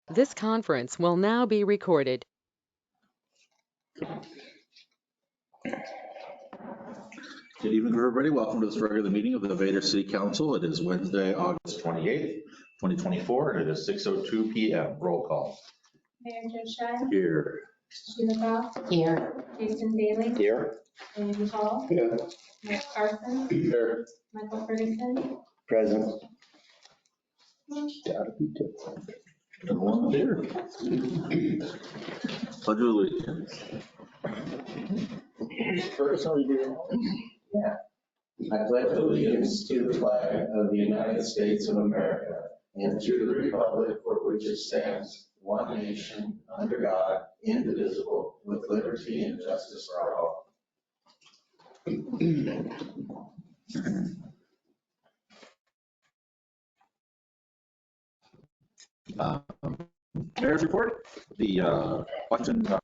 This conference will now be recorded. Good evening, everybody. Welcome to this regular meeting of the Vader City Council. It is Wednesday, August 28th, 2024, and it is 6:02 p.m. Roll call. Mayor Joe Shine. Here. Sheila Goff. Here. Jason Bailey. Here. William Hall. Here. Mike Carson. Here. Michael Ferguson. Present. Gotta be different. Everyone here. Pledge of allegiance. First, are you Yeah. I pledge allegiance to the flag of the United States of America and to the republic for which it stands, one nation, under God, indivisible, with liberty and justice for all. Mayor's report. The Washington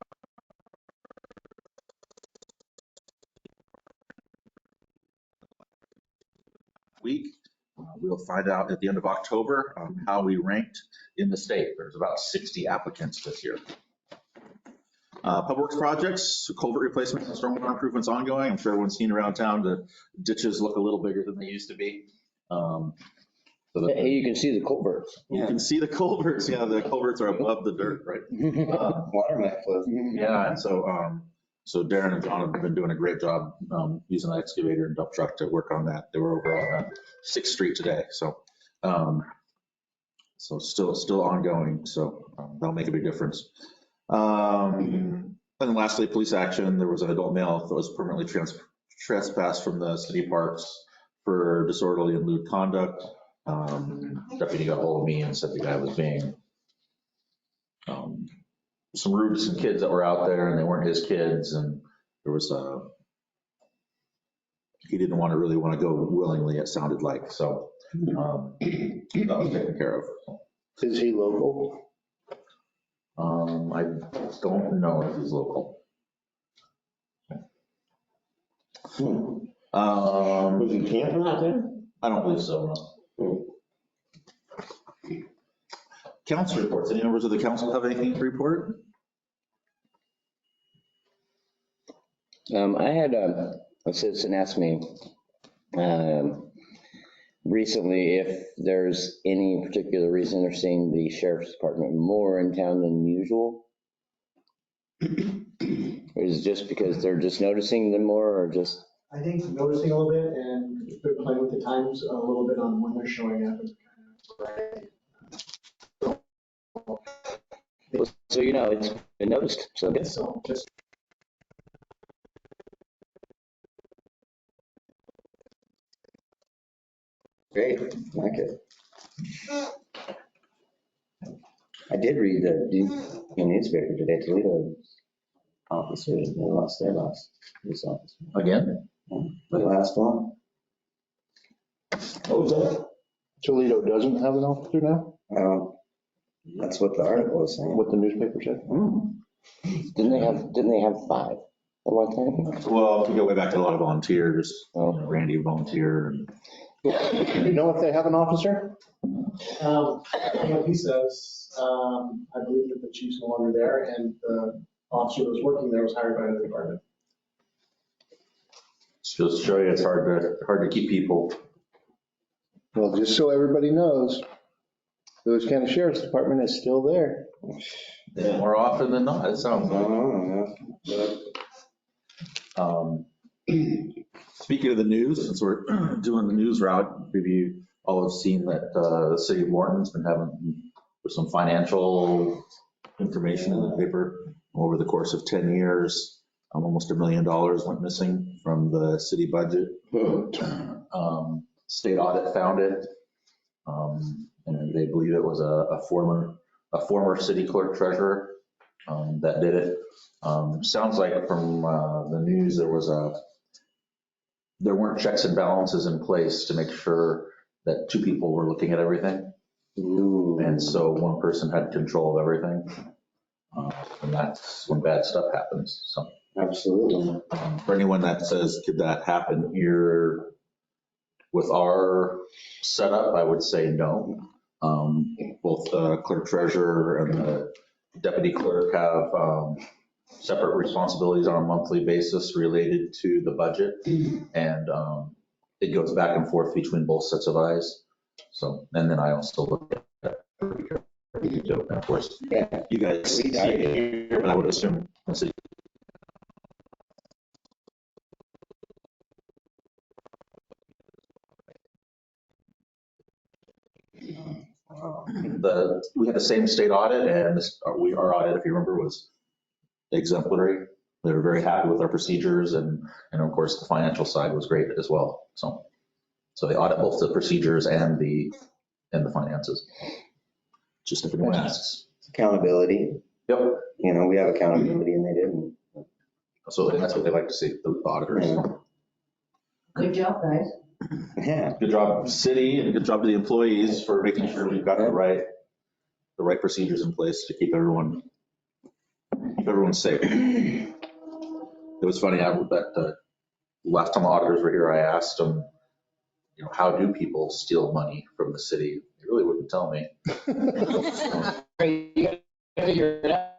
week. We'll find out at the end of October how we ranked in the state. There's about 60 applicants this year. Public works projects, culvert replacements and stormwater improvements ongoing. I'm sure everyone's seen around town the ditches look a little bigger than they used to be. Hey, you can see the culverts. You can see the culverts. Yeah, the culverts are above the dirt, right? Water might flow. Yeah, and so Darren and John have been doing a great job using an excavator and dump truck to work on that. They were over on 6th Street today, so still ongoing. So that'll make a big difference. And then lastly, police action. There was an adult male that was permanently trespassed from the city parks for disorderly and lewd conduct. Deputy got hold of me and said the guy was being some rude to some kids that were out there, and they weren't his kids, and there was he didn't really want to go willingly, it sounded like. So that was taken care of. Is he local? I don't know if he's local. Was he camping out there? I don't believe so, no. Council reports. Any members of the council have anything to report? I had a citizen ask me recently if there's any particular reason they're seeing the sheriff's department more in town than usual. Is it just because they're just noticing them more, or just? I think noticing a little bit, and they're playing with the times a little bit on when they're showing up. So it's been noticed. So good. So just Great, like it. I did read the newspaper today, Toledo officers, they lost their last police officer. Again? The last one. What was that? Toledo doesn't have an officer now? That's what the article was saying. What the newspaper said? Didn't they have 5 at one time? Well, we go way back to a lot of volunteers. Oh. Randy volunteer. You know if they have an officer? what he says, I believe that the chief's no longer there, and the officer that was working there was hired by another department. Just to show you, it's hard to keep people. Well, just so everybody knows, Lewis County Sheriff's Department is still there. More often than not, it sounds like. Speaking of the news, since we're doing the news route, maybe you all have seen that the city of Morton's been having some financial information in the paper over the course of 10 years. Almost $1 million went missing from the city budget. State audit found it, and they believe it was a former city clerk treasurer that did it. Sounds like from the news there weren't checks and balances in place to make sure that 2 people were looking at everything. Ooh. And so one person had control of everything. And that's when bad stuff happens. So Absolutely. for anyone that says, could that happen here with our setup, I would say no. both clerk treasurer and the deputy clerk have separate responsibilities on a monthly basis related to the budget. And it goes back and forth between both sets of eyes. So, and then I also look at it. And of course, you guys see it here, but I would assume the city. We had the same state audit, and our audit, if you remember, was exemplary. They were very happy with our procedures, and of course, the financial side was great as well. So they audit both the procedures and the finances. Just if anyone asks. Accountability. Yep. You know, we have accountability and they didn't. So that's what they like to see, the auditors. Yeah. Good job, guys. Yeah. Good job, city, and good job to the employees for making sure we've got the right procedures in place to keep everyone safe. It was funny, that last time the auditors were here, I asked them, you know, how do people steal money from the city? They really wouldn't tell me. Figure it out.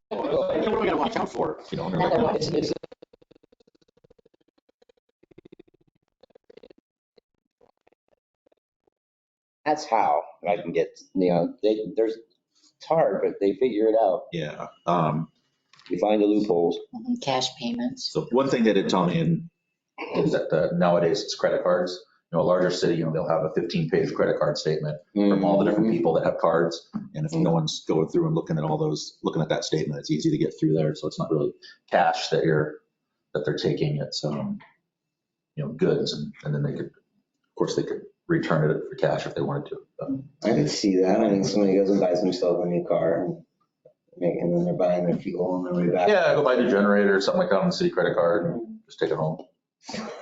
What do we gotta watch out for? You know, and they're like, That's how I can get, you know, it's hard, but they figure it out. yeah. You find the loopholes. Cash payments. So one thing they did tell me is that nowadays it's credit cards. You know, a larger city, you know, they'll have a 15-page credit card statement from all the different people that have cards. And if no one's going through and looking at that statement, it's easy to get through there. So it's not really cash that they're taking. It's, you know, goods. And then of course, they could return it for cash if they wanted to. But I can see that. I mean, somebody goes and buys themselves a new car and then they're buying their fuel on their way back. yeah, go buy a new generator or something like that on the city credit card and just take it home.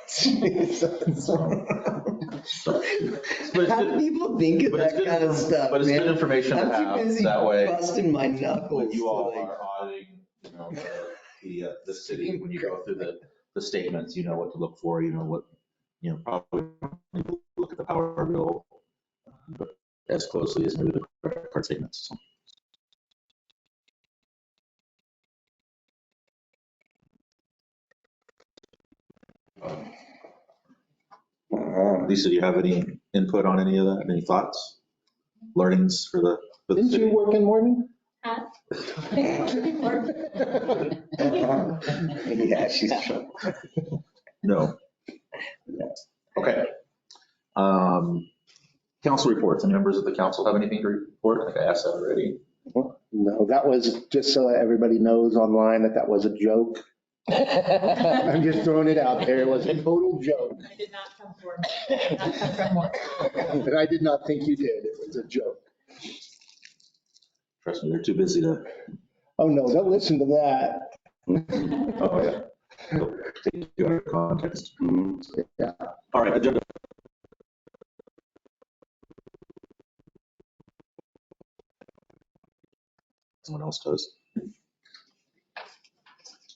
So, How do people think of that kind of stuff? But it's man? good information to I'm too have. busy That way, busting my knuckles. when you all to, like, are auditing, you know, the city, when you go through the statements, you know what to look for, you know what, you know, probably look at the power bill, but as closely as maybe the credit card statements. So. Lisa, do you have any input on any of that? Any thoughts, learnings for the Didn't city? you work in Morton? Huh? Yeah, she's drunk. No. Okay. Council reports. Any members of the council have anything to report? I think I asked that already. No, that was just so that everybody knows online that was a joke. I'm just throwing it out there. It was a total joke. I did not come forward. Not come from work. But I did not think you did. It was a joke. Trust me, they're too busy to. Oh, no, don't listen to that. Oh, yeah. Take you out of context. Yeah. All right, agenda. Someone else does.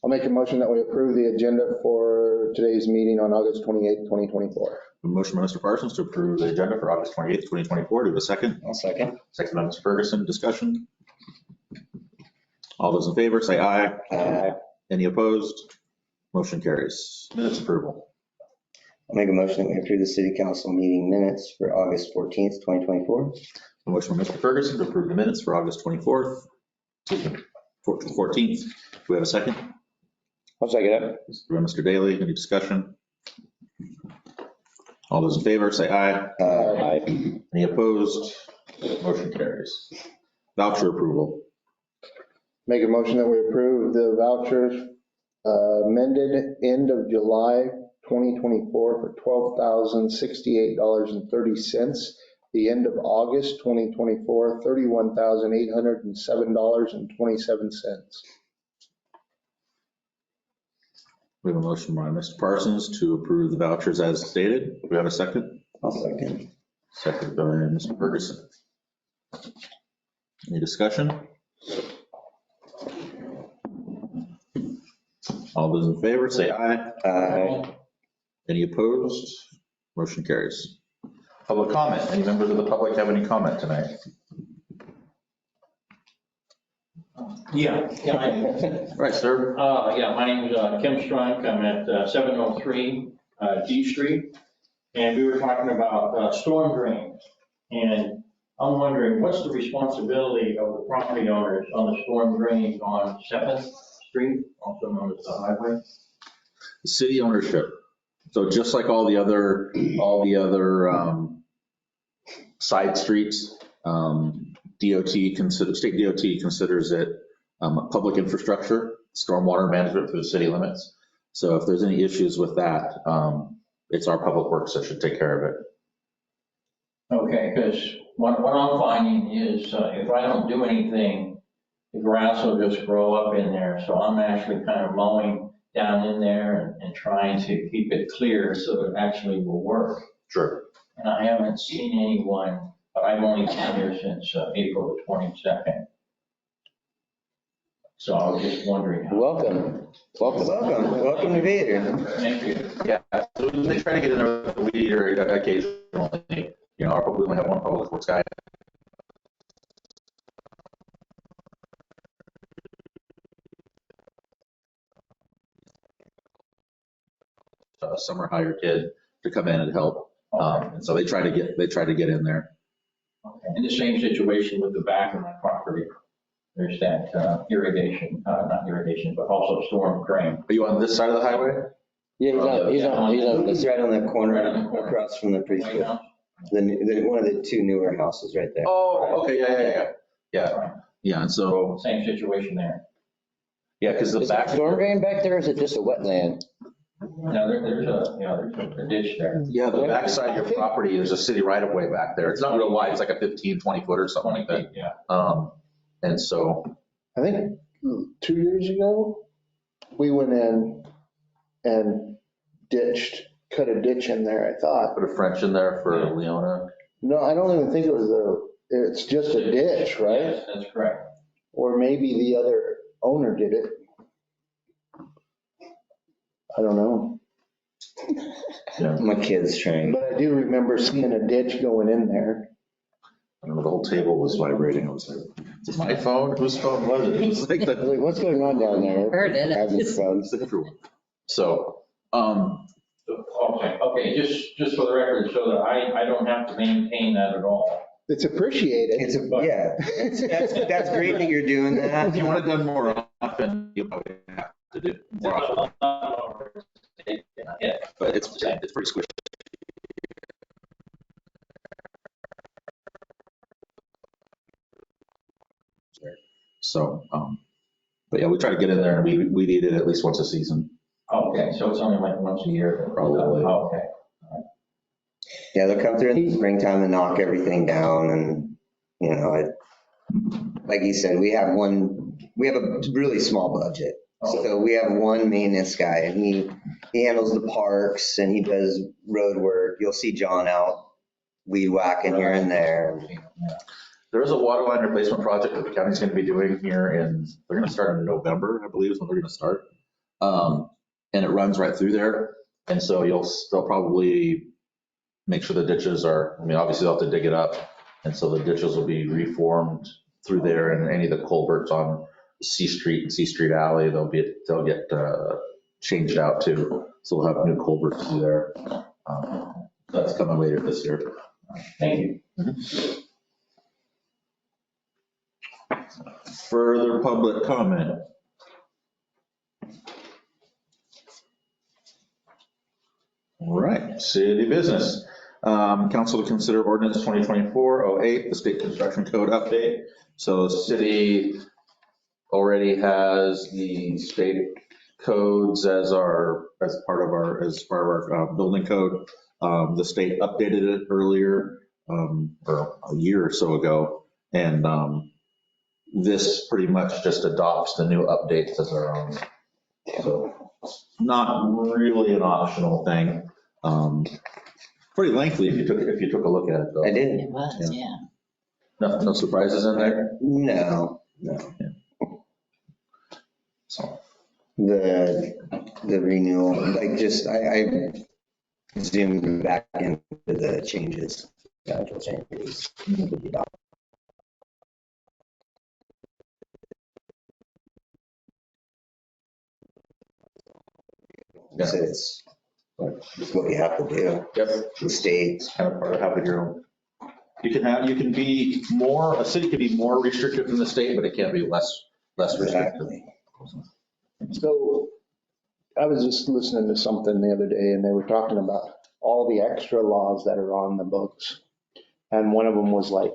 I'll make a motion that we approve the agenda for today's meeting on August 28th, 2024. A motion by Mr. Parsons to approve the agenda for August 28th, 2024. Do we have a second? I'll second. Second by Mr. Ferguson. Discussion? All those in favor, say aye. Aye. Any opposed? Motion carries. Minutes approval. I'll make a motion that we approve the city council meeting minutes for August 14th, 2024. A motion by Mr. Ferguson to approve the minutes for August 24th, 14th. Do we have a second? I'll second it. By Mr. Daly. Any discussion? All those in favor, say aye. Aye. Any opposed? Motion carries. Voucher approval. Make a motion that we approve the vouchers amended end of July 2024 for $12,068.30. The end of August 2024, $31,807.27. We have a motion by Mr. Parsons to approve the vouchers as stated. Do we have a second? I'll second. Second by Mr. Ferguson. Any discussion? All those in favor, say aye. Aye. Any opposed? Motion carries. Public comment. Any members of the public have any comment tonight? Yeah, I am. All right, sir. Yeah, my name is Kim Strunk. I'm at 703 D Street. And we were talking about storm drains. And I'm wondering, what's the responsibility of the property owners on the storm drains on 7th Street, also known as the highway? City ownership. So just like all the other side streets, state DOT considers it public infrastructure, stormwater management for the city limits. So if there's any issues with that, it's our public works that should take care of it. Okay, because what I'm finding is if I don't do anything, the grass will just grow up in there. So I'm actually kind of mowing down in there and trying to keep it clear so it actually will work. Sure. And I haven't seen anyone, but I've only been here since April the 22nd. So I was just wondering. Welcome. Welcome to Vader. Thank you. Yeah, so they try to get in there with a weed eater occasionally. You know, we only have one public works guy. A summer hired kid to come in and help. And so they try to get in there. Okay. In the same situation with the back of my property, there's that irrigation, not irrigation, but also storm drain. Are you on this side of the highway? Yeah, he's on. It's right on the corner, Right on the corner. across from the White preschool. House? One of the two newer houses right there. Oh, okay, yeah. And so, Same situation there. yeah, because the Is back. it a storm drain back there, or is it just a wetland? No, there's a ditch there. Yeah, the back side of your property, there's a city right of way back there. It's not real wide, it's like a 15, 20 foot or something like that. Yeah. And so, I think 2 years ago, we went in and cut a ditch in there, I thought. put a French in there for Leona. No, I don't even think it was it's just a ditch, right? Yes, that's correct. Or maybe the other owner did it. I don't know. My kid's trying. But I do remember seeing a ditch going in there. I remember the whole table was vibrating. I was like, is it my phone? Whose phone was it? It was like I was like, what's going on down there? Heard it. Having fun. it's everyone. So, Okay, just for the record, so that I don't have to maintain that at all. It's appreciated. That's great that you're doing that. if you want it done more often, you probably have to do it more often. But it's pretty squishy. So, but yeah, we try to get in there and we eat it at least once a season. Okay, so it's only like once a year? Probably. Okay. Yeah, they'll come through in the springtime and knock everything down and, like you said, we have a really small budget. So we have one maintenance guy and he handles the parks and he does road work. You'll see John out weed whacking here and there. There is a water line replacement project that the county's going to be doing here they're going to start in November, I believe is when they're going to start. And it runs right through there. And so they'll probably make sure the ditches obviously they'll have to dig it up. And so the ditches will be reformed through there and any of the culverts on C Street and C Street Alley, they'll get changed out too. So we'll have new culverts through there. That's coming later this year. Thank you. Further public comment? All right, city business. Council to consider ordinance 2024-08, the state construction code update. So the city already has the state codes as part of our building code. The state updated it earlier, or a year or so ago. And this pretty much just adopts the new updates as our own. So not really an optional thing. Pretty lengthy if you took a look at it though. I did. It was, yeah. No surprises in there? No. So, The renewal, I zoomed back into the changes. Natural changes. So it's what you have to do. Yep. The state. It's kind of part of having your own. You can be more, a city can be more restrictive than the state, but it can be less restrictive. Exactly. So I was just listening to something the other day and they were talking about all the extra laws that are on the books. And one of them was like,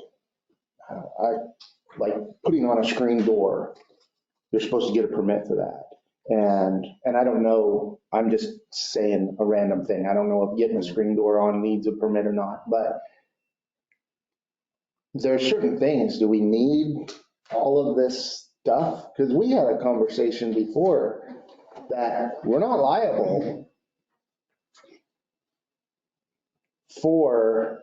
like putting on a screen door. You're supposed to get a permit for that. And I don't know, I'm just saying a random thing. I don't know if getting a screen door on needs a permit or not, but there are certain things. Do we need all of this stuff? Because we had a conversation before that we're not liable for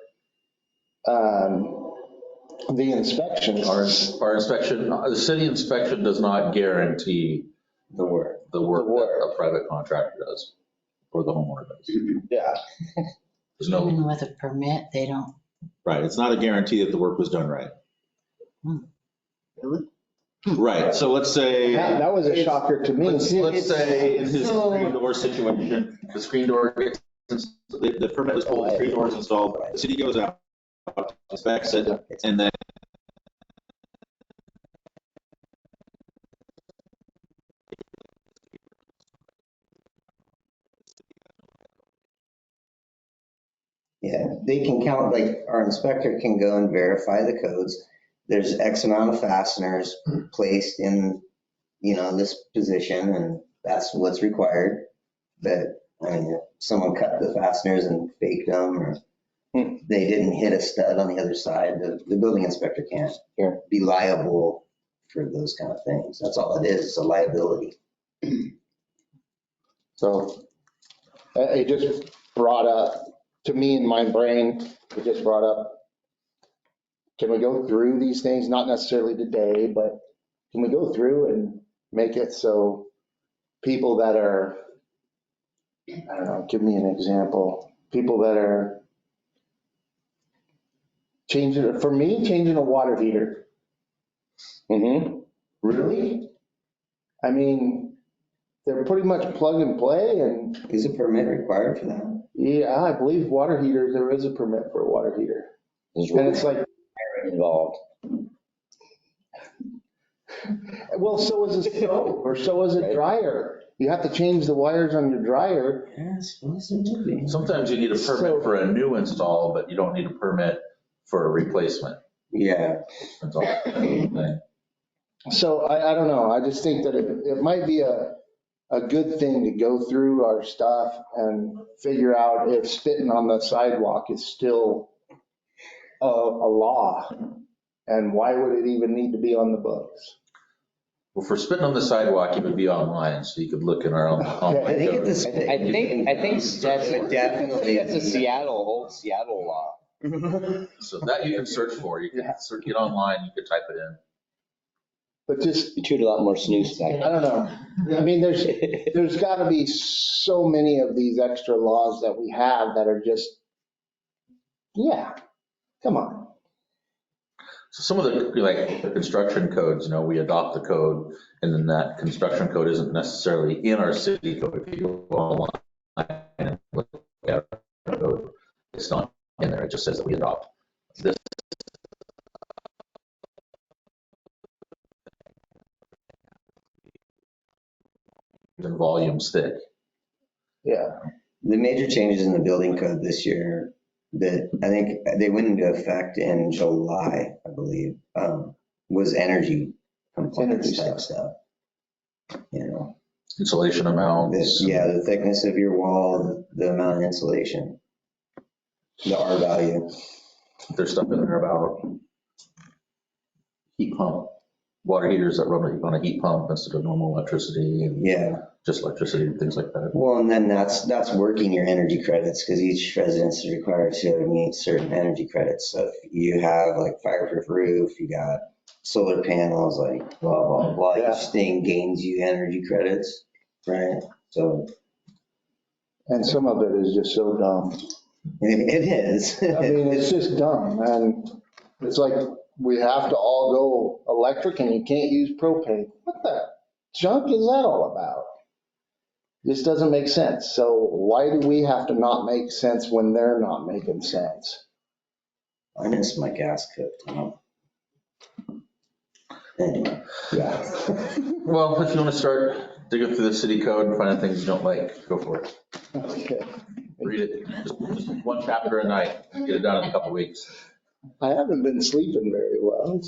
the inspections. Our inspection, the city inspection does not guarantee The work. the work that a private contractor does or the homeowner does. Yeah. There's no, Even with a permit, they don't. right, it's not a guarantee that the work was done right. Really? Right, so let's say. That was a shocker to me. Let's say in his screen door situation, the screen door gets, the permit was pulled, the screen door is installed, the city goes out, inspects it, and then Yeah, they can count, like our inspector can go and verify the codes. There's X amount of fasteners placed in, this position and that's what's required. But I mean, if someone cut the fasteners and faked them or they didn't hit a stud on the other side, the building inspector can't be liable for those kind of things. That's all it is. It's a liability. So it just brought up, to me in my brain, it just brought up, can we go through these things? Not necessarily today, but can we go through and make it so people that are, I don't know, give me an example. People that are changing a water heater. Mm-hmm. Really? I mean, they're pretty much plug and play and Is a permit required for that? yeah, I believe water heaters, there is a permit for a water heater. There's And it's like, involved. well, so is a stove or so is a dryer. You have to change the wires on your dryer. Yes, it would be. sometimes you need a permit for a new install, but you don't need a permit for a replacement. Yeah. That's all. Thing. So I don't know. I just think that it might be a good thing to go through our stuff and figure out if spitting on the sidewalk is still a law. And why would it even need to be on the books? Well, for spitting on the sidewalk, it would be online, so you could look in our own. I think at this. I think that's Definitely. that's a old Seattle law. So that you can search for, you can get online, you could type it in. But just, You treat a lot more snooze back. I don't know. I mean, there's got to be so many of these extra laws that we have that are just, yeah, come on. So some of the construction codes, we adopt the code, and then that construction code isn't necessarily in our city code. If you go online and look at our code, it's not in there, it just says that we adopt this. In volumes thick. Yeah. The major changes in the building code this year that I think they went into effect in July, I believe, was energy compliance type stuff. Insulation amounts. Yeah, the thickness of your wall, the amount of insulation, the R value. There's stuff in there about heat pump, water heaters that run on a heat pump instead of normal electricity. And Yeah. just electricity and things like that. Well, and then that's working your energy credits because each residence is required to meet certain energy credits. So if you have like fireproof roof, you got solar panels, like blah, blah, blah, Yeah. each thing gains you energy credits, right? So, And some of it is just so dumb. It is. I mean, it's just dumb, and it's like, we have to all go electric and you can't use propane. What the junk is that all about? This doesn't make sense. So why do we have to not make sense when they're not making sense? I miss my gas cook. Anyway. Yeah. Well, if you want to start digging through the city code and finding things you don't like, go for it. Okay. Read it, just one chapter a night, get it done in a couple weeks. I haven't been sleeping very well.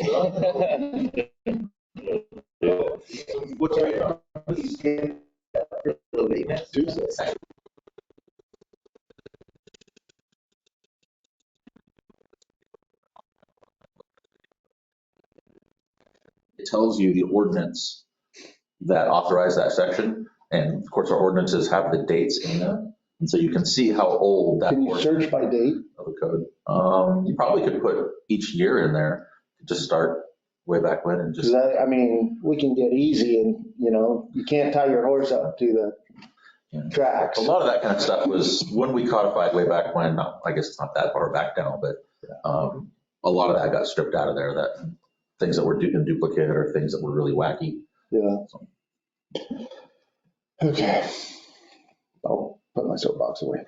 What's your Tuesday. It tells you the ordinance that authorized that section. And of course, our ordinances have the dates in them. And so you can see how old that Can you portion search by date? of the code. You probably could put each year in there, just start way back when and just. Because I mean, we can get easy and, you can't tie your horse up to the tracks. A lot of that kind of stuff was when we codified way back when, I guess it's not that far back now, but a lot of that got stripped out of there, that things that were in duplicate or things that were really wacky. Yeah. Okay. I'll put my soapbox away.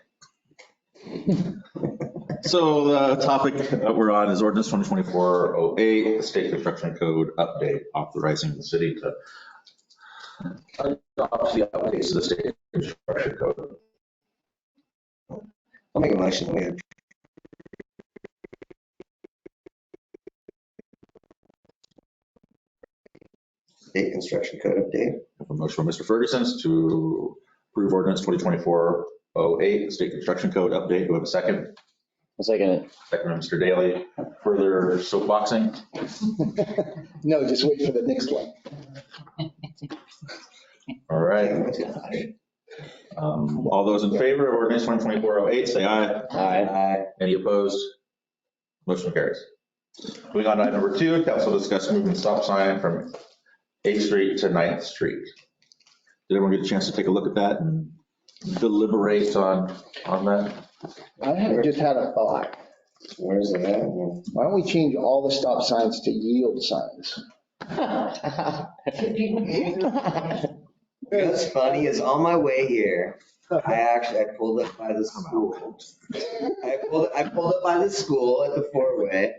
So the topic that we're on is ordinance 2024-08, the state construction code update, authorizing the city to adopt the updates to the state construction code. I'll make a motion. We have state construction code update. A motion from Mr. Ferguson to approve ordinance 2024-08, the state construction code update. Do we have a second? I'll second it. Second from Mr. Daly. Further soapboxing? No, just wait for the next one. All right. All those in favor of ordinance 2024-08, say aye. Aye. Any opposed? Motion carries. Moving on to item number 2, council discuss moving stop sign from 8th Street to 9th Street. Did everyone get a chance to take a look at that and deliberate on that? I just had a thought. Where's it at? Why don't we change all the stop signs to yield signs? What's funny is on my way here, I pulled up by the school. I pulled up by the school at the four-way,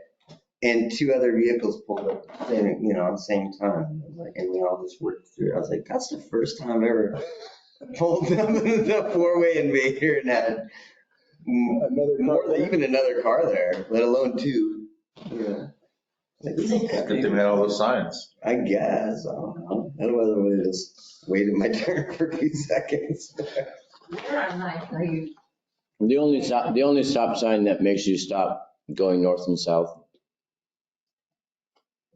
and 2 other vehicles pulled up, at the same time. I was like, and we all just worked through. I was like, that's the first time I've ever pulled up in the four-way in Vader and had even another car there, let alone 2. Yeah. Good thing we had all those signs. I guess. I don't know. Otherwise, I would have just waited my turn for a few seconds. You're on night, are you? The only stop sign that makes you stop going north and south.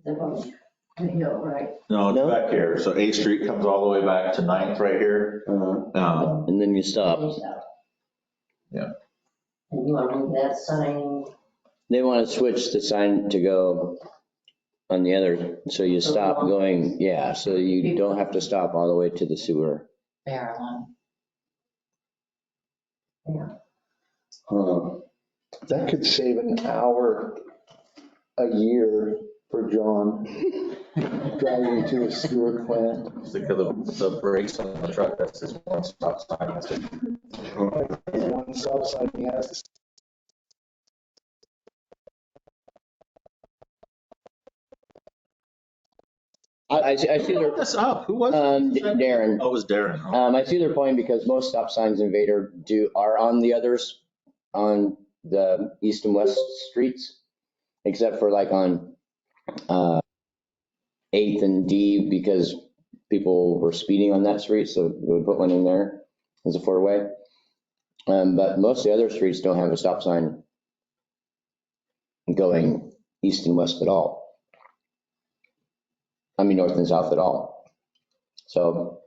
The one, no, right? No, it's back here. So 8th Street comes all the way back to 9th right here. And then you stop. Yeah. And you want to move that sign? They want to switch the sign to go on the other, so you stop going, so you don't have to stop all the way to the sewer. Barrel. Yeah. That could save an hour a year for John driving to a sewer plant. Think of the brakes on the truck. That's his one stop sign. One stop sign he has to. I see their, This up. Who was it? Darren. Oh, it was Darren. Oh. I see their point because most stop signs in Vader are on the others, on the east and west streets, except for like on 8th and D, because people were speeding on that street, so we would put one in there as a 4-way. But most of the other streets don't have a stop sign going east and west at all. I mean, north and south at all. So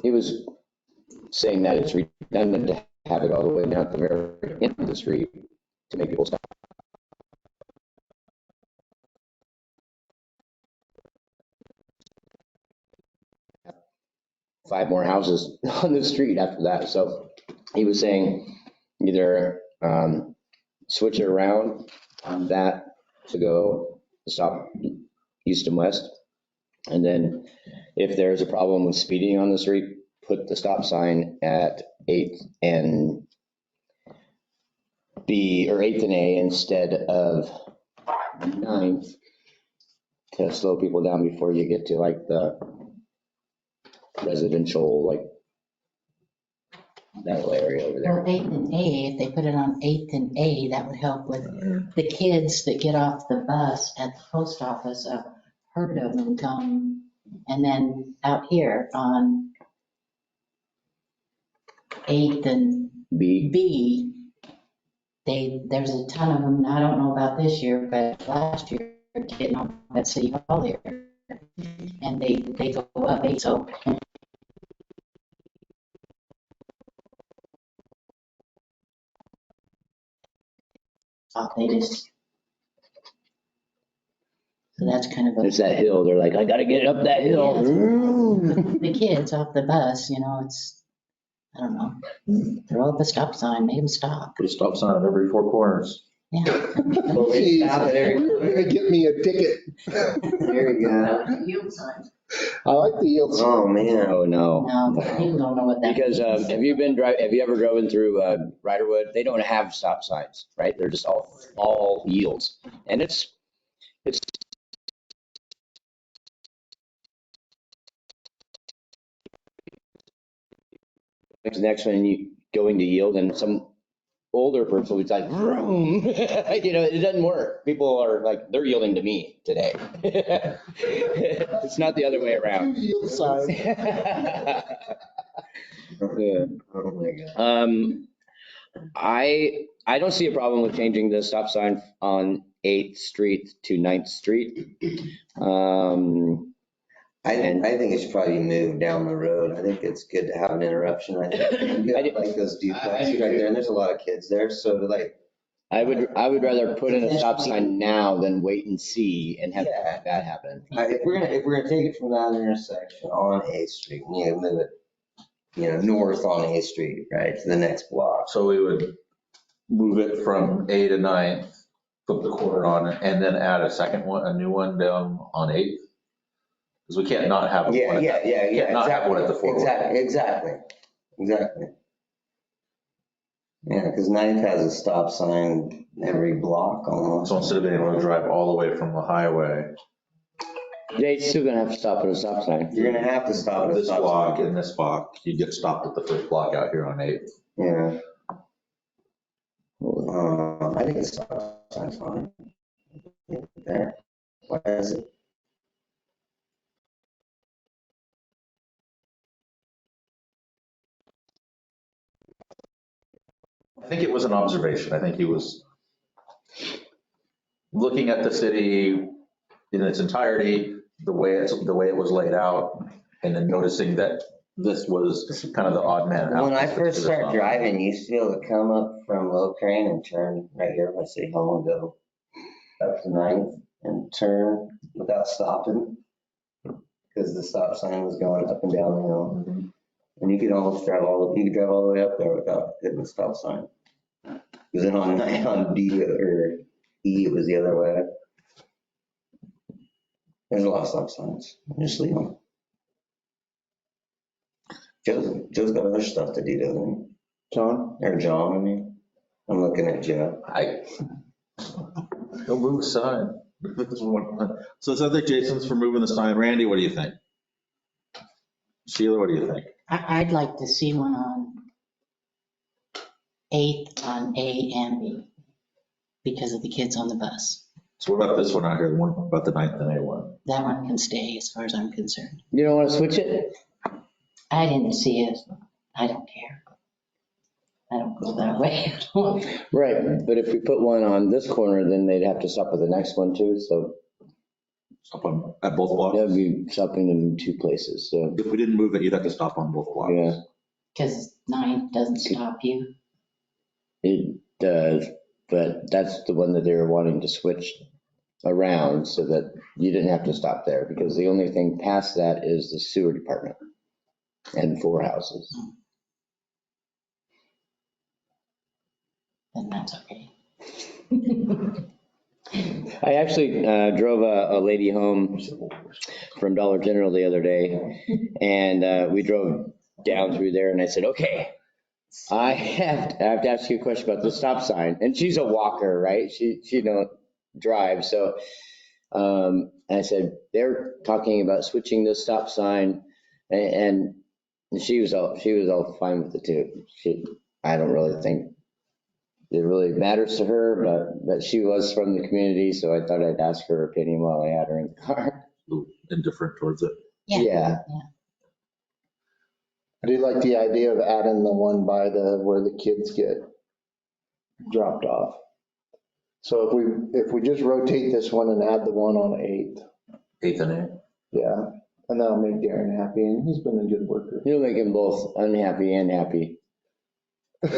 he was saying that it's redundant to have it all the way down at the very end of the street to make people stop. Five more houses on the street after that. So he was saying either switch it around on that to go stop east and west. And then if there's a problem with speeding on the street, put the stop sign at 8th and B or 8th and A instead of 9th to slow people down before you get to like the residential, like that whole area over there. Well, 8th and A, if they put it on 8th and A, that would help with the kids that get off the bus at the post office. I've heard of them come, and then out here on 8th and B, there's a ton of them. I don't know about this year, but last year, getting on at City Hall here, and they go up 8, so. They just, so that's kind of a. It's that hill. They're like, I gotta get up that hill. The kids off the bus, it's, I don't know, throw up a stop sign, make them stop. Put a stop sign at every 4 corners. Yeah. Jeez, you're gonna get me a ticket. There you go. Yield sign. I like the yield sign. Oh, man. Oh, no. No, people don't know what that Because means. have you ever driven through Riderwood? They don't have stop signs, right? They're just all yields. And it's next one you going to yield and some older person was like, vroom. It doesn't work. People are like, they're yielding to me today. It's not the other way around. Yield sign. Yeah. Oh, my God. I don't see a problem with changing the stop sign on 8th Street to 9th Street. I think it should probably be moved down the road. I think it's good to have an interruption. I think you have like those duplexes right there, and there's a lot of kids there, so to like. I would rather put in a stop sign now than wait and see and have Yeah. that happen. If we're gonna take it from that intersection on 8th Street, we need to move it, north on 8th Street, right, to the next block. So we would move it from A to 9th, flip the corner on it, and then add a new one down on 8th? Because we can't not have one. Yeah. Not have one at the 4 block. Exactly. Yeah, because 9th has a stop sign every block almost. So instead of being able to drive all the way from the highway, They're still gonna have to stop at a stop sign. You're gonna have to stop at a this stop block sign. and this block, you get stopped at the first block out here on 8th. Yeah. I think it's stop sign's fine. There. Why is it? I think it was an observation. I think he was looking at the city in its entirety, the way it was laid out, and then noticing that this was kind of the odd man out. When I first started driving, you used to be able to come up from Low Crane and turn right here by City Hall and go up to 9th and turn without stopping because the stop sign was going up and down the hill. Mm-hmm. And you could drive all the way up there without hitting the stop sign. Because then on D or E, it was the other way. There's a lot of stop signs. Just leave them. Joe's got other stuff to do, doesn't he? John, I mean. I'm looking at Joe. He'll move a sign. So it sounds like Jason's for moving the sign. Randy, what do you think? Sheila, what do you think? I'd like to see one on 8th on A and B because of the kids on the bus. So what about this one out here, the one about the 9th and A one? That one can stay as far as I'm concerned. You don't want to switch it? I didn't see it. I don't care. I don't go that way. Right, but if we put one on this corner, then they'd have to stop at the next one too, so Stop on, at both blocks? that'd be stopping in 2 places, so, If we didn't move it, you'd have to stop on both blocks. yeah, Because 9 doesn't stop you. it does, but that's the one that they were wanting to switch around so that you didn't have to stop there, because the only thing past that is the sewer department and 4 houses. then that's okay. I actually drove a lady home from Dollar General the other day, and we drove down through there, and I said, okay, I have to ask you a question about the stop sign. And she's a walker, right? She don't drive. So I said, they're talking about switching the stop sign, and she was all fine with it too. I don't really think it really matters to her, but she was from the community, so I thought I'd ask her opinion while I had her in the car. Indifferent towards it. Yeah. I do like the idea of adding the one by where the kids get dropped off. So if we just rotate this one and add the one on 8th, 8th and 8th. yeah, and that'll make Darren happy, and he's been a good worker. You'll make them both unhappy and happy.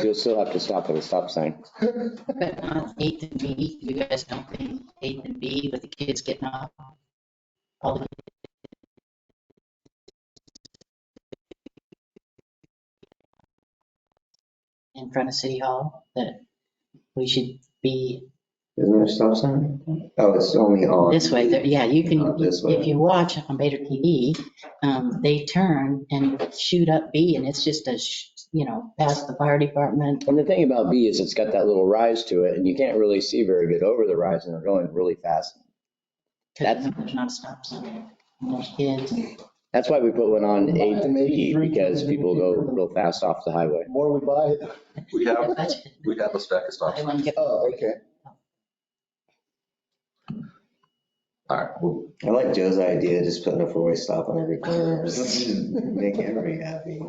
You'll still have to stop at a stop sign. But on 8th and B, you guys don't think 8th and B with the kids getting off? All the in front of City Hall, that we should be Isn't there a stop sign? Oh, it's only on. this way. Yeah, you can, Not this way. if you watch on Vader TV, they turn and shoot up B, and it's just past the fire department. And the thing about B is it's got that little rise to it, and you can't really see very good over the rise, and they're going really fast. Because there's not a stop sign. And there's kids. That's why we put one on 8th and B, because people go real fast off the highway. The more we buy, We have a stack of stop signs. oh, okay. All right, well, I like Joe's idea, just putting a 4-way stop on every corner. Make everybody happy.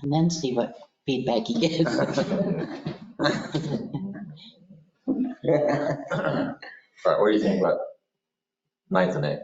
And then see what feedback he gets. all right, what do you think about 9th and 8th?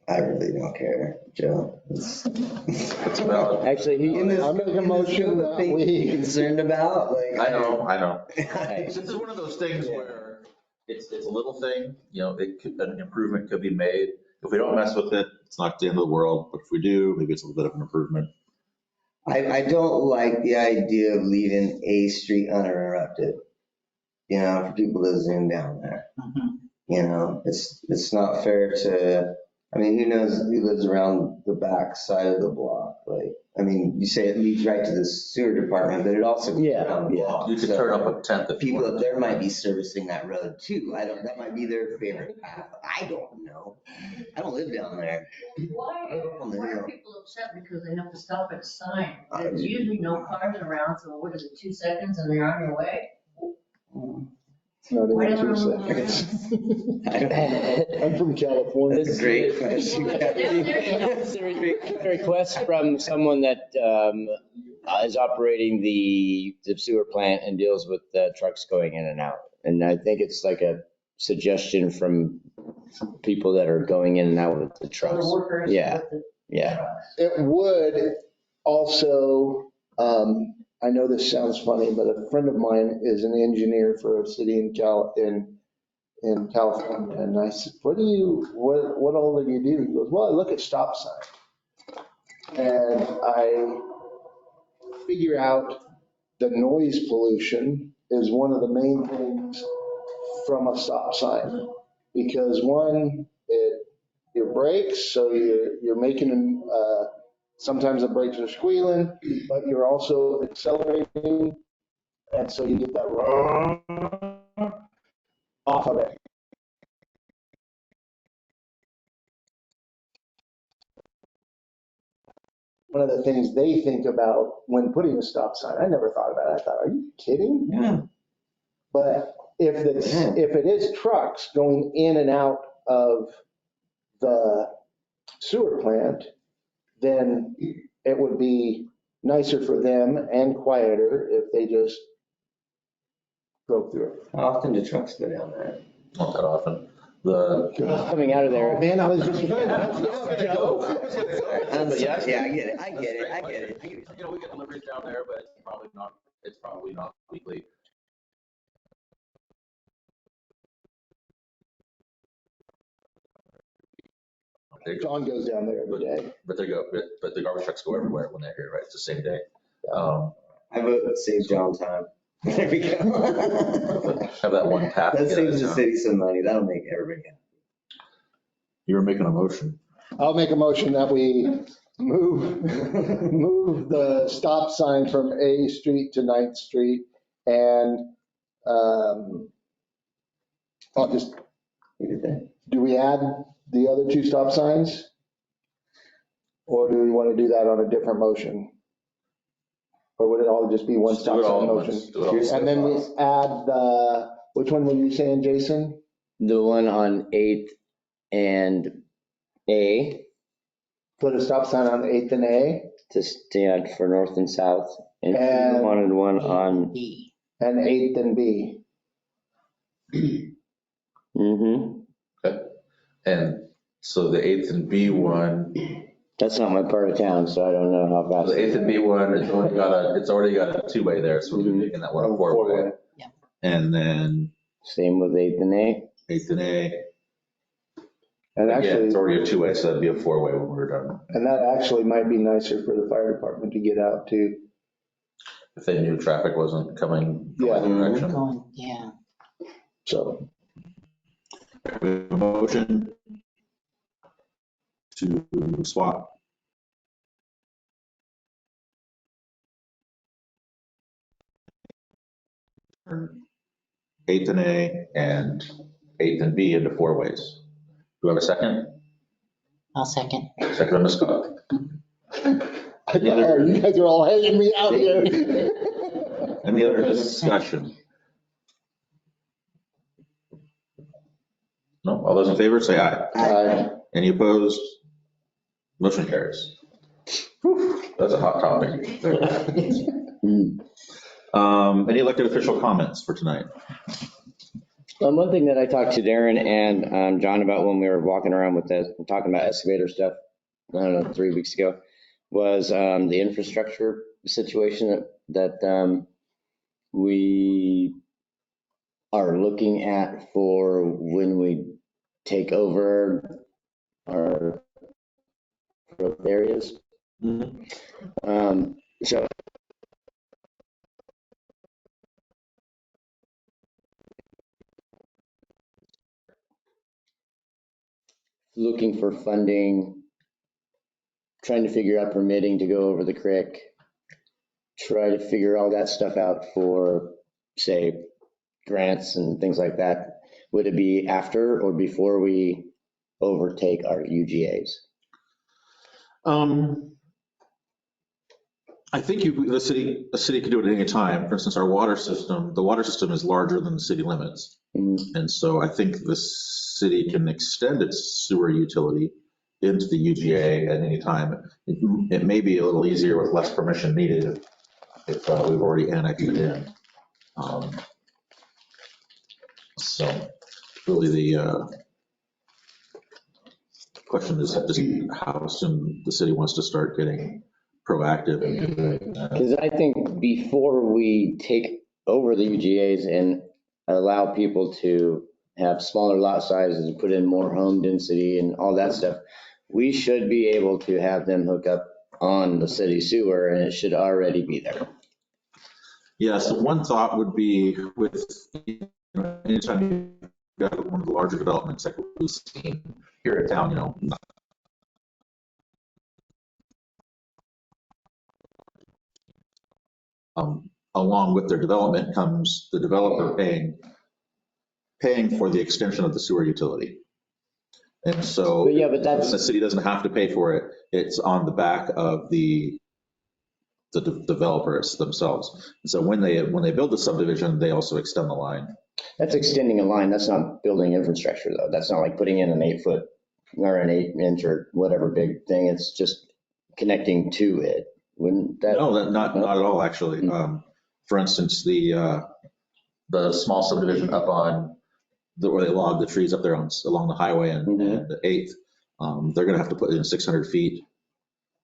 I really don't care, Joe. It's about, Actually, In this I'm making a motion that thing we- you're concerned about, like. I know. I- This is one of those things where it's a little thing, an improvement could be made. If we don't mess with it, it's not the end of the world, but if we do, maybe it's a little bit of an improvement. I don't like the idea of leaving A Street uninterrupted, for people to zoom down there. Mhm. It's not fair to, who knows who lives around the back side of the block? You say it leads right to the sewer department, but it also goes Yeah, down the block. You could So turn up a 10th if you people wanted. up there might be servicing that road too. That might be their favorite path. I don't know. I don't live down there. Why On the are hill. people upset because they have to stop at a sign? There's usually no cars around, so what is it, 2 seconds and they're on your way? It's not Why even don't 2 we- seconds. I'm from California. That's a great question. It's a request from someone that is operating the sewer plant and deals with the trucks going in and out. And I think it's like a suggestion from people that are going in and out with the trucks. The workers Yeah, with the yeah. trucks. It would also, I know this sounds funny, but a friend of mine is an engineer for a city in California. And I said, what all do you do? He goes, well, I look at stop signs. And I figure out the noise pollution is one of the main things from a stop sign. Because one, your brakes, so you're making them, sometimes the brakes are squealing, but you're also accelerating. And so you get that off of it. One of the things they think about when putting a stop sign, I never thought about it. I thought, are you kidding? Yeah. But if it is trucks going in and out of the sewer plant, then it would be nicer for them and quieter if they just drove through it. How often do trucks go down there? Not that often. The, Coming out of there. Man, I was just trying to help you out, Joe. Yeah, I get it. we get deliveries down there, but it's probably not weekly. John goes down there every day. But the garbage trucks go everywhere when they're here, right? It's the same day. I vote save John time. There we go. Have that one tap. That saves the city some money. That'll make everybody happy. You were making a motion. I'll make a motion that we move the stop sign from A Street to 9th Street, and I'll just, do we add the other 2 stop signs? Or do we want to do that on a different motion? Or would it all just be one Just do stop it all sign at motion? once. Do it all at And then we once. add which one were you saying, Jason? The one on 8th and A Put a stop sign on 8th and A, to stand for north and south. And And- you wanted one on, B. and 8th and B. And so the 8th and B one, That's not my part of town, so I don't know how the fast. 8th and B one, it's already got a 2-way there, so we're making that one a 4-way. Yeah. And then Same with 8th and A. 8th and A, And again, actually, it's already a 2-way, so that'd be a 4-way when we're done. and that actually might be nicer for the fire department to get out too. If they knew traffic wasn't coming from Yeah. either direction. Going, yeah. So, We have a motion to swap. Turn 8th and A and 8th and B into 4-ways. Do I have a second? I'll second. Second on Ms. Scott. oh, you guys are all hanging me out here. Any other discussion? No, all those in favor say aye. Aye. Any opposed? Motion carries. Whew, that's a hot topic. Any elected official comments for tonight? One thing that I talked to Darren and John about when we were walking around with this, talking about excavator stuff, I don't know, 3 weeks ago, was the infrastructure situation that we are looking at for when we take over our growth areas. So looking for funding, trying to figure out permitting to go over the creek, try to figure all that stuff out for, say, grants and things like that. Would it be after or before we overtake our UGAs? I think the city could do it at any time. For instance, the water system is larger than the city limits. And so I think the city can extend its sewer utility into the UGA at any time. It may be a little easier with less permission needed if we've already annexed it in. So really the question is just how soon the city wants to start getting proactive and doing that. Because I think before we take over the UGAs and allow people to have smaller lot sizes and put in more home density and all that stuff, we should be able to have them hook up on the city sewer, and it should already be there. Yeah, so one thought would be with, anytime you've got one of the larger developments like we've seen here in town, along with their development comes the developer paying for the extension of the sewer utility. And so But yeah, but that's, the city doesn't have to pay for it. It's on the back of the developers themselves. And so when they build the subdivision, they also extend the line. that's extending a line. That's not building infrastructure though. That's not like putting in an 8-foot or an 8-inch or whatever big thing. It's just connecting to it. Wouldn't that? No, not at all, actually. For instance, the small subdivision up on where they log the trees up there along the highway and the 8th, they're going to have to put in 600 feet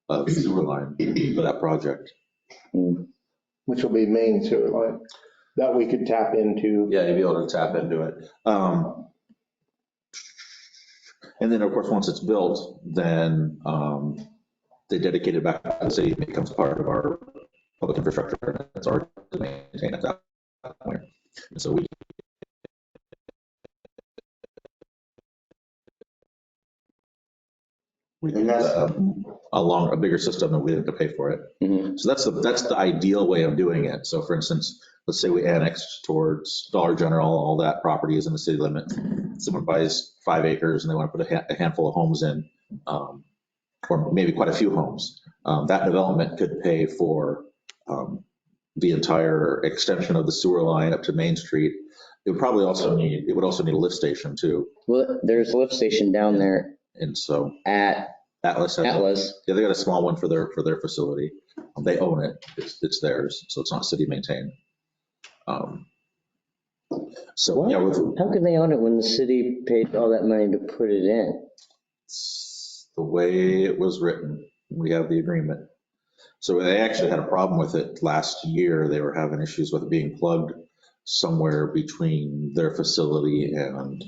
of sewer line for that project. which will be main sewer line that we could tap into. Yeah, you'd be able to tap into it. And then, of course, once it's built, then they dedicate it back to the city. It becomes part of our public infrastructure, and it's already maintained at that point. And so we And that's- a bigger system, and we didn't have to pay for it. Mhm. So that's the ideal way of doing it. So for instance, let's say we annex towards Dollar General, all that property is in the city limit. Someone buys 5 acres and they want to put a handful of homes in, or maybe quite a few homes. That development could pay for the entire extension of the sewer line up to Main Street. It would also need a lift station too. Well, there's a lift station down there And so at Atlas has Atlas. Yeah, they got a small one for their facility. They own it. It's theirs, so it's not city maintained. So What? yeah, How can they own it when the city paid all that money to put it in? it's the way it was written. We have the agreement. So they actually had a problem with it last year. They were having issues with it being plugged somewhere between their facility and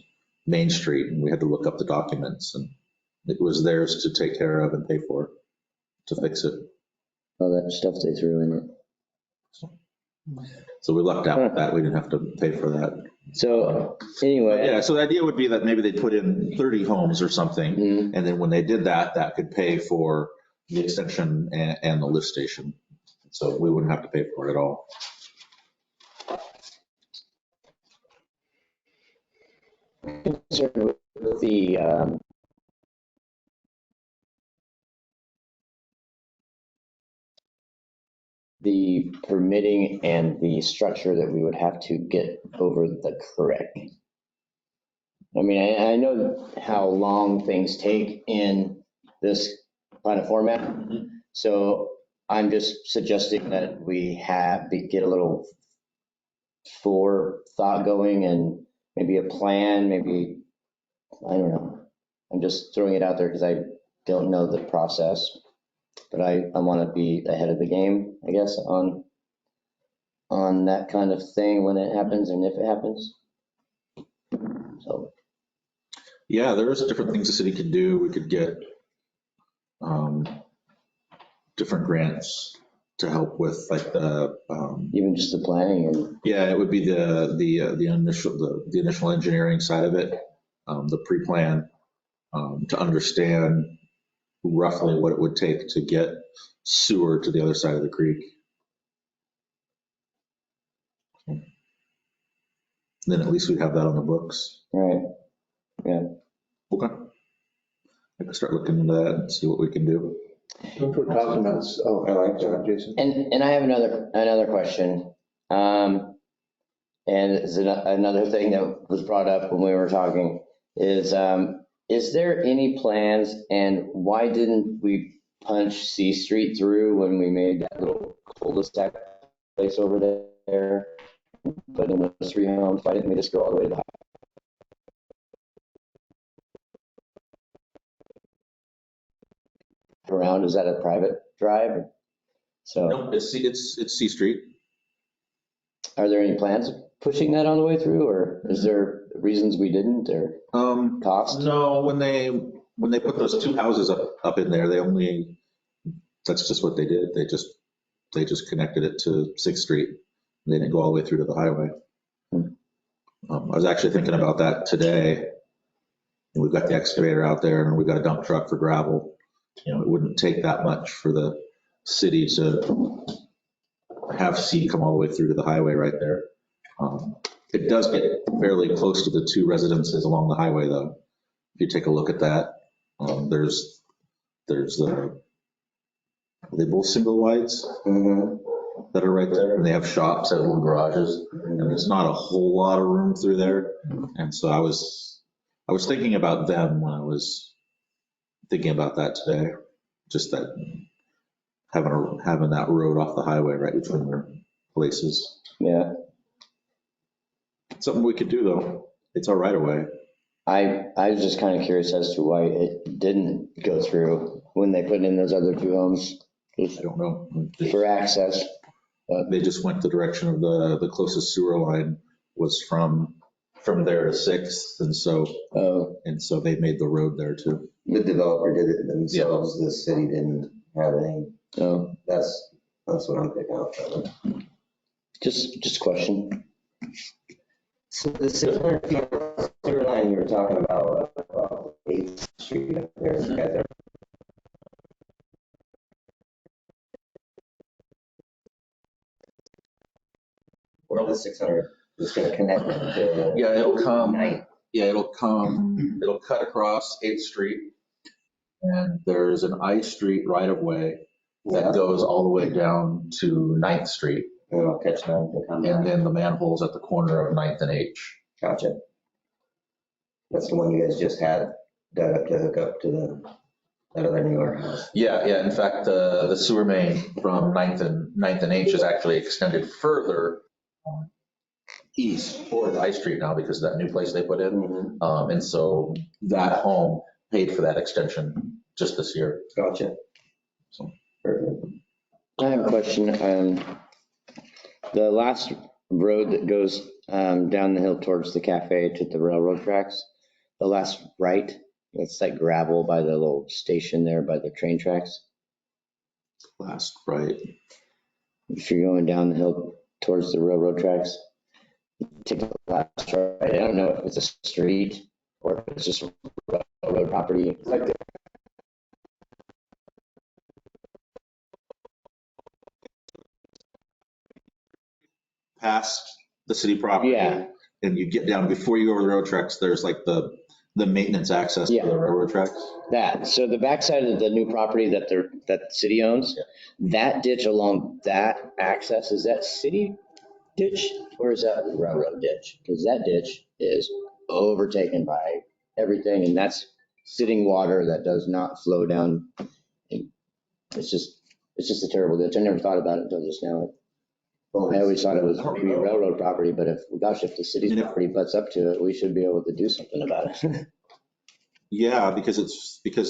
Main Street, and we had to look up the documents, and it was theirs to take care of and pay for, to fix it. All that stuff they threw in it. So we lucked out with that. We didn't have to pay for that. So anyway. Yeah, so the idea would be that maybe they put in 30 homes or something, Mhm. and then when they did that, that could pay for the extension and the lift station. So we wouldn't have to pay for it at all. Concerned with the permitting and the structure that we would have to get over the creek. I mean, I know how long things take in this kind of format. So I'm just suggesting that we get a little forethought going and maybe a plan, maybe, I don't know. I'm just throwing it out there because I don't know the process, but I want to be ahead of the game, I guess, on that kind of thing when it happens and if it happens. So. Yeah, there's different things the city could do. We could get different grants to help with like the Even just the planning and. Yeah, it would be the initial engineering side of it, the pre-plan, to understand roughly what it would take to get sewer to the other side of the creek. Then at least we'd have that on the books. Right, yeah. Okay. I can start looking into that and see what we can do. If we're talking about, oh, I like that, Jason. And I have another question. And it's another thing that was brought up when we were talking is there any plans, and why didn't we punch C Street through when we made that little cul-de-sac place over there? But in those 3 homes, why didn't we just go all the way to the around? Is that a private drive? So No, it's C Street. are there any plans of pushing that all the way through, or is there reasons we didn't, or cost? No, when they put those 2 houses up in there, that's just what they did. They just connected it to 6th Street. They didn't go all the way through to the highway. I was actually thinking about that today. And we've got the excavator out there, and we've got a dump truck for gravel. It wouldn't take that much for the city to have C come all the way through to the highway right there. It does get fairly close to the 2 residences along the highway, though. If you take a look at that, there's are they both single wides that are right there, and they have shops and little garages, and there's not a whole lot of room through there. And so I was thinking about them when I was thinking about that today, just that having that road off the highway right between their places. Yeah. Something we could do, though. It's our right of way. I was just kind of curious as to why it didn't go through when they put in those other 2 homes. I don't know. For access. They just went the direction of the closest sewer line was from there to 6th, and so they made the road there too. The developer did it themselves. The city didn't have any. Oh. That's That's what I'm picking up from it. Just a question. So the 600 feet sewer line you were talking about, 8th Street up there, is that where the 600 is going to connect them to? Yeah, it'll come, Ninth. it'll cut across 8th Street. And there's an I Street right of way that Yeah. goes all the way down to 9th Street. And I'll catch them to come And back. then the manhole's at the corner of 9th and H. Gotcha. That's the one you guys just had dug up to hook up to that other new warehouse. Yeah, yeah. In fact, the sewer main from 9th and H is actually extended further east toward I Street now because of that new place they put in. And so that home paid for that extension just this year. Gotcha. So. Perfect. I have a question. The last road that goes down the hill towards the cafe to the railroad tracks, the last right, it's like gravel by the little station there by the train tracks. Last right. If you're going down the hill towards the railroad tracks, take the last right. I don't know if it's a street or if it's just railroad property. Like the Past the city property. Yeah. And you get down before you go over the railroad tracks, there's like the maintenance access to Yeah. the railroad tracks. That, so the backside of the new property that the city owns, that ditch along that access, is that city ditch or is that railroad ditch? Because that ditch is overtaken by everything and that's sitting water that does not flow down. It's just a terrible ditch. I never thought about it until just now. I always thought it was maybe railroad property, but if the city's property butts up to it, we should be able to do something about it. Yeah, because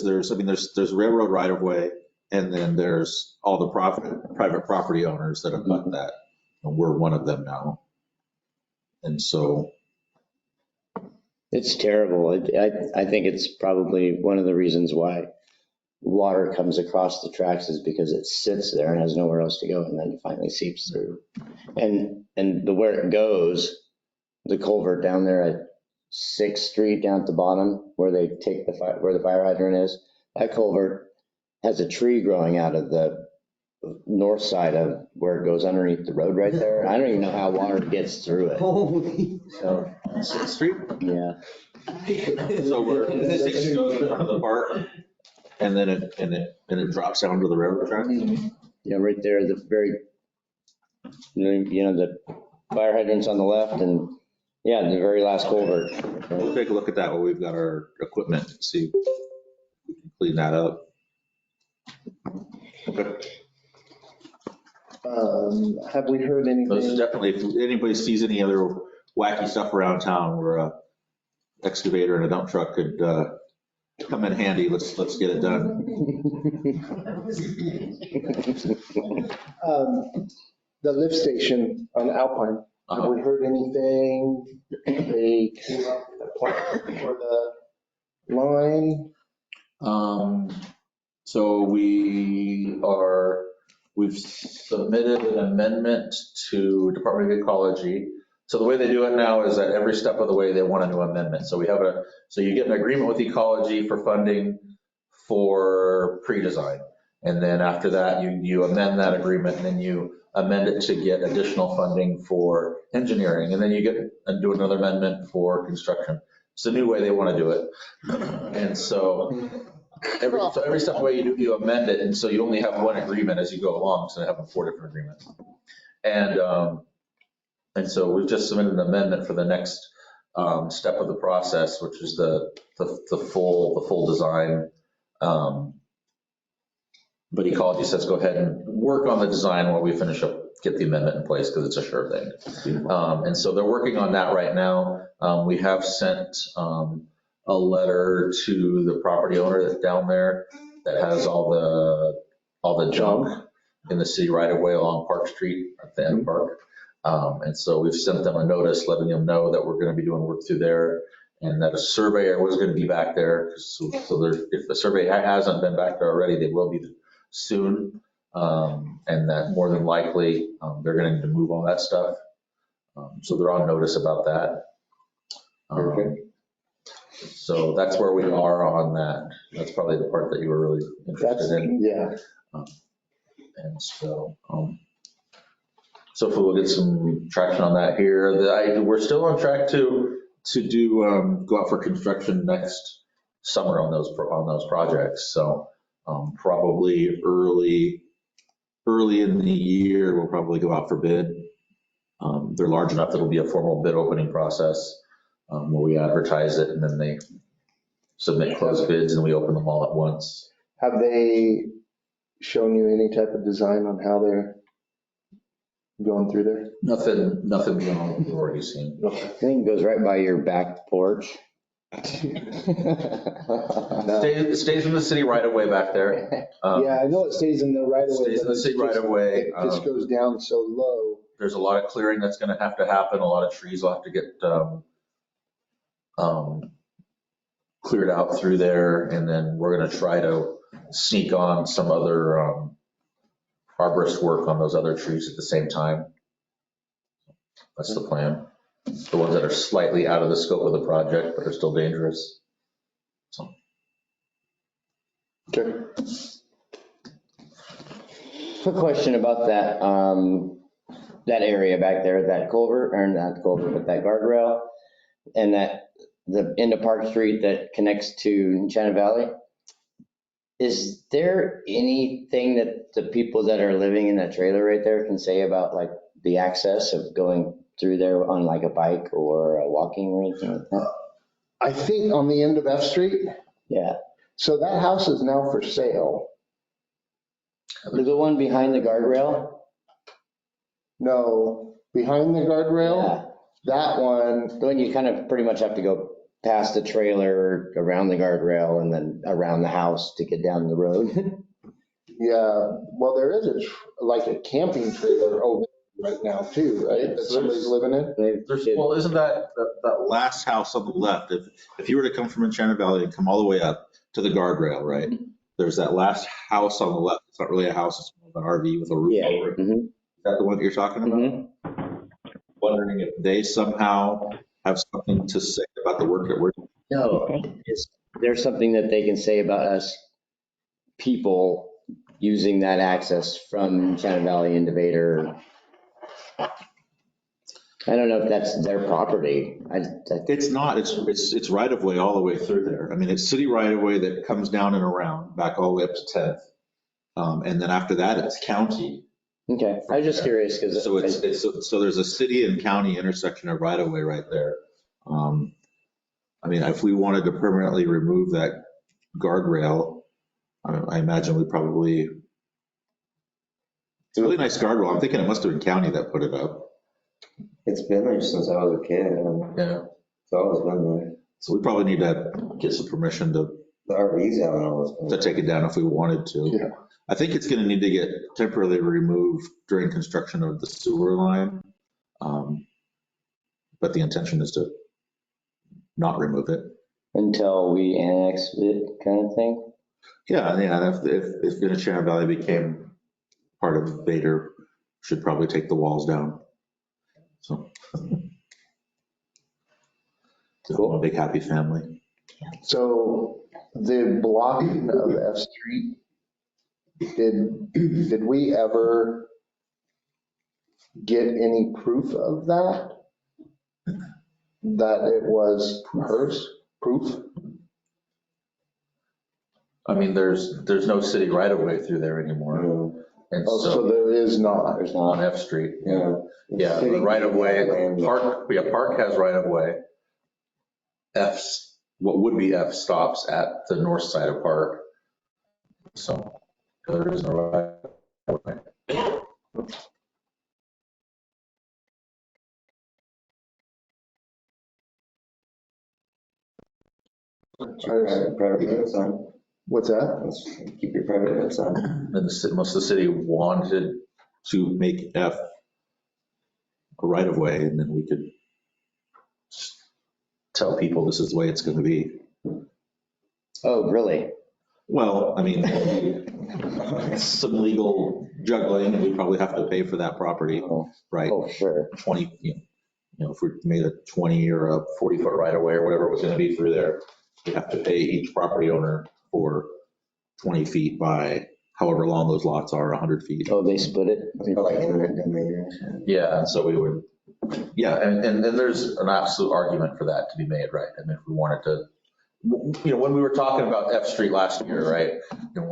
there's railroad right of way and then there's all the private property owners that have got that. And we're one of them now. And so. It's terrible. I think it's probably one of the reasons why water comes across the tracks is because it sits there and has nowhere else to go and then it finally seeps through. And where it goes, the culvert down there at 6th Street down at the bottom where they take where the fire hydrant is, that culvert has a tree growing out of the north side of where it goes underneath the road right there. I don't even know how water gets through it. Holy. So, 6th Street? yeah. So where 6th Street goes in front of the park and then it drops down to the railroad track? Yeah, right there, the very, the fire hydrant's on the left and, yeah, the very last culvert. We'll take a look at that when we've got our equipment, see if we can clean that up. Okay. Have we heard Those are anything? definitely, if anybody sees any other wacky stuff around town where a excavator and a dump truck could come in handy, let's get it done. The lift station on Alpine, have we heard anything? They came up with a plan for the line? So we've submitted an amendment to Department of Ecology. So the way they do it now is that every step of the way they want a new amendment. So you get an agreement with Ecology for funding for pre-design. And then after that, you amend that agreement and then you amend it to get additional funding for engineering. And then you get and do another amendment for construction. It's a new way they want to do it. And so every step of the way you amend it. And so you only have one agreement as you go along. So they have 4 different agreements. And so we've just submitted an amendment for the next step of the process, which is the full design. But Ecology says go ahead and work on the design while we finish up, get the amendment in place because it's a sure thing. And so they're working on that right now. We have sent a letter to the property owner that's down there that has all the junk in the city right away along Park Street at the end park. And so we've sent them a notice letting them know that we're going to be doing work through there and that a surveyor was going to be back there. So if the survey hasn't been back there already, they will be soon. And that more than likely, they're going to need to move all that stuff. So they're on notice about that. So that's where we are on that. That's probably the part that you were really interested in. Yeah. And so, so if we'll get some traction on that here, we're still on track to do, go out for construction next summer on those projects. So probably early in the year, we'll probably go out for bid. They're large enough that it'll be a formal bid opening process where we advertise it and then they submit closed bids and we open them all at once. Have they shown you any type of design on how they're going through there? Nothing beyond what we've already seen. I think it goes right by your back porch. It stays in the city right away back there. Yeah, I know it stays in the right of way. Stays in the city right away. It just goes down so low. There's a lot of clearing that's going to happen. A lot of trees will have to get cleared out through there. And then we're going to try to sneak on some other arborist work on those other trees at the same time. That's the plan. The ones that are slightly out of the scope of the project, but are still dangerous. So. Okay. Quick question about that, that area back there, that culvert, or not culvert, but that guardrail, and that, the end of Park Street that connects to Enchanted Valley. Is there anything that the people that are living in that trailer right there can say about like the access of going through there on like a bike or a walking or anything like that? I think on the end of F Street. Yeah. So that house is now for sale. The one behind the guardrail? No, behind the guardrail, Yeah. that one, The one you kind of pretty much have to go past the trailer, around the guardrail, and then around the house to get down the road. yeah, well, there is like a camping trailer over right now too, right? That somebody's living in? Well, isn't that last house on the left? If you were to come from Enchanted Valley and come all the way up to the guardrail, right? There's that last house on the left. It's not really a house, it's more of an RV with a roof Yeah. over it. Mhm. Is that the one that you're talking about? Mhm. Wondering if they somehow have something to say about the work that we're doing. No, is there something that they can say about us people using that access from Enchanted Valley into Vader? I don't know if that's their property. It's not, it's right of way all the way through there. I mean, it's city right of way that comes down and around, back all the way up to 10th. And then after that, it's county. Okay, I was just curious because. So there's a city and county intersection of right of way right there. I mean, if we wanted to permanently remove that guardrail, I imagine we probably, it's a really nice guardrail. I'm thinking it must have been county that put it up. It's been there since I was a kid. Yeah. It's always been there. So we probably need to get some permission to The RVs haven't always been to there. take it down if we wanted to. Yeah. I think it's going to need to get temporarily removed during construction of the sewer line. But the intention is to not remove it. Until we annex it kind of thing? Yeah. If Enchanted Valley became part of Vader, should probably take the walls down. So. Cool. One big happy family. So the blocking of F Street, did we ever get any proof of that? That it was hers, proof? I mean, there's no city right of way through there anymore. And Oh, so there is not. There's on not. F Street, yeah. Yeah, the right of way, Park has right of way. What would be F stops at the north side of Park. So there is no right of way. Private roads on. What's that? Let's keep your private roads on. And most of the city wanted to make F a right of way, and then we could tell people this is the way it's going to be. Oh, really? Well, I mean, some legal juggling, and we probably have to pay for that property, right? Oh, sure. 20, if we made a 20 or a 40-foot right of way or whatever it was going to be through there, we have to pay each property owner for 20 feet by however long those lots are, 100 feet. Oh, they split it? Like eminent domain. Yeah, and so we would, yeah, and there's an absolute argument for that to be made, right? I mean, if we wanted to, when we were talking about F Street last year, right?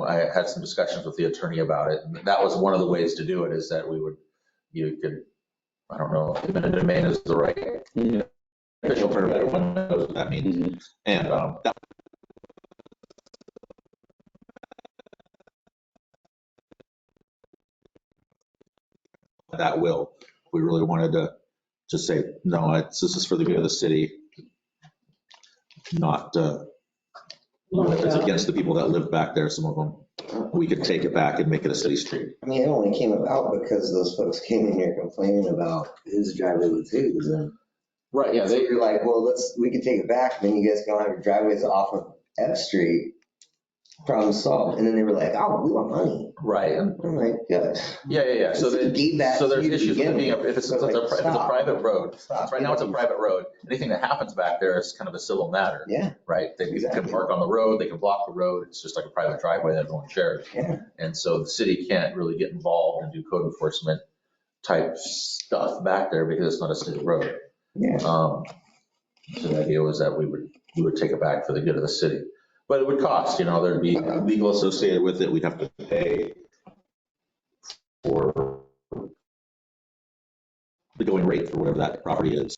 I had some discussions with the attorney about it, and that was one of the ways to do it, is that you could, I don't know, eminent domain is the right official term, everyone knows what that means. Mm-hmm. And that will, we really wanted to just say, no, this is for the good of the city, not, if it's against the people that live back there, some of them, we could take it back and make it a city street. I mean, it only came about because those folks came in here complaining about his driveway with his, and Right, yeah, they were like, well, we can take it back, then you guys can have your driveways off of F Street, problem solved. And then they were like, oh, we want money. right. And I'm like, yeah. Yeah. So there's issues with being, if it's a private road. Stop. Right now it's a private road. Anything that happens back there is kind of a civil matter. Yeah. Right? They Exactly. can park on the road, they can block the road. It's just like a private driveway that everyone shares. Yeah. And so the city can't really get involved and do code enforcement type stuff back there because it's not a city road. Yeah. So the idea was that we would take it back for the good of the city. But it would cost, there'd be legal associated with it. We'd have to pay for the going rate for whatever that property is.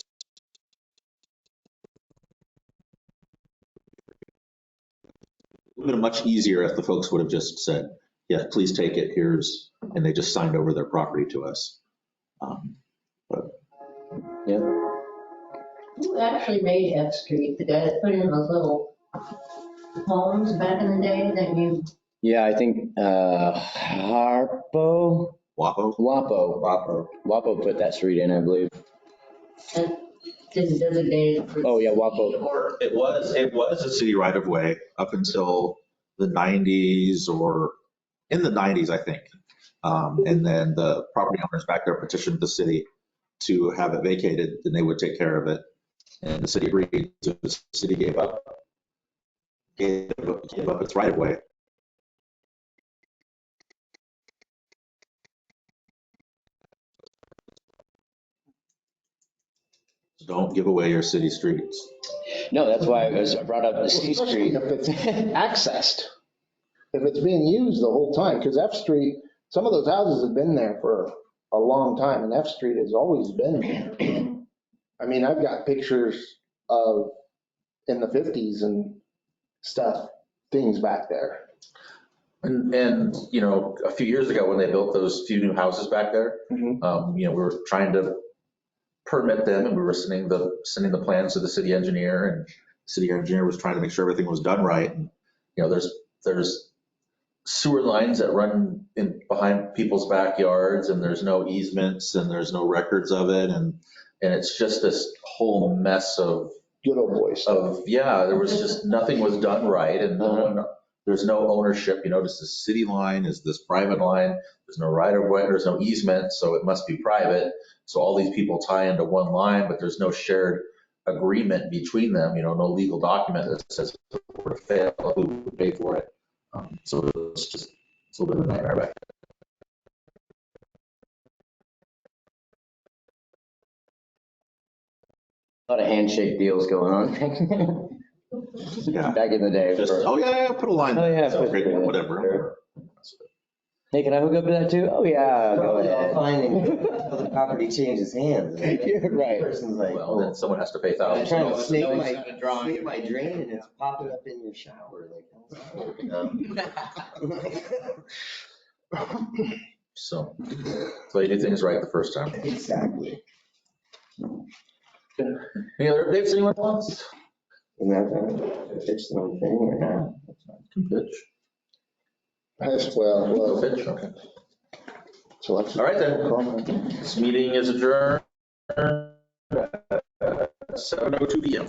It would have been much easier if the folks would have just said, yeah, please take it, and they just signed over their property to us. But Yeah. Who actually made F Street? The guy that put in those little homes back in the day that you, Yeah, I think Harpo, WAPO? Wapo put that street in, I believe. and didn't designate it for. Oh, yeah, Wapo. Or It was a city right of way up until the 90s, or in the 90s, I think. And then the property owners back there petitioned the city to have it vacated, and they would take care of it. And the city agreed, so the city gave up its right of way. So don't give away your city streets. No, that's why I brought up the C Street. If it's accessed, if it's being used the whole time, because F Street, some of those houses have been there for a long time, and F Street has always been there. I mean, I've got pictures of, in the 50s and stuff, things back there. And a few years ago when they built those few new houses back there, Mhm. we were trying to permit them, and we were sending the plans to the city engineer, and the city engineer was trying to make sure everything was done right. And, there's sewer lines that run in behind people's backyards, and there's no easements, and there's no records of it. And it's just this whole mess of, Good old boy stuff. there was just, nothing was done right. And there's no ownership, does the city line, is this private line? There's no right of way, there's no easement, so it must be private. So all these people tie into one line, but there's no shared agreement between them, no legal document that says if it were to fail, who would pay for it. So it's a little bit of a nightmare back there. A lot of handshake deals going on. Yeah. Back in the day. Just, put a line. Oh, yeah, So put- great, whatever. Hey, can I hook up to that too? Oh, yeah, go Probably all ahead. fine until the property changes hands. You're right. Person's like, Well, then someone has to pay I'm thousands. trying to snake Nobody's got a drawing. my drain and it's popping up in your shower. Like, how's that working out? So you do things right the first time. Exactly. Any other updates anyone wants? Isn't that to fix the whole thing or not? Can pitch. Well, Pitch, okay. so let's. All right then. This meeting is adjourned at 7:02 PM.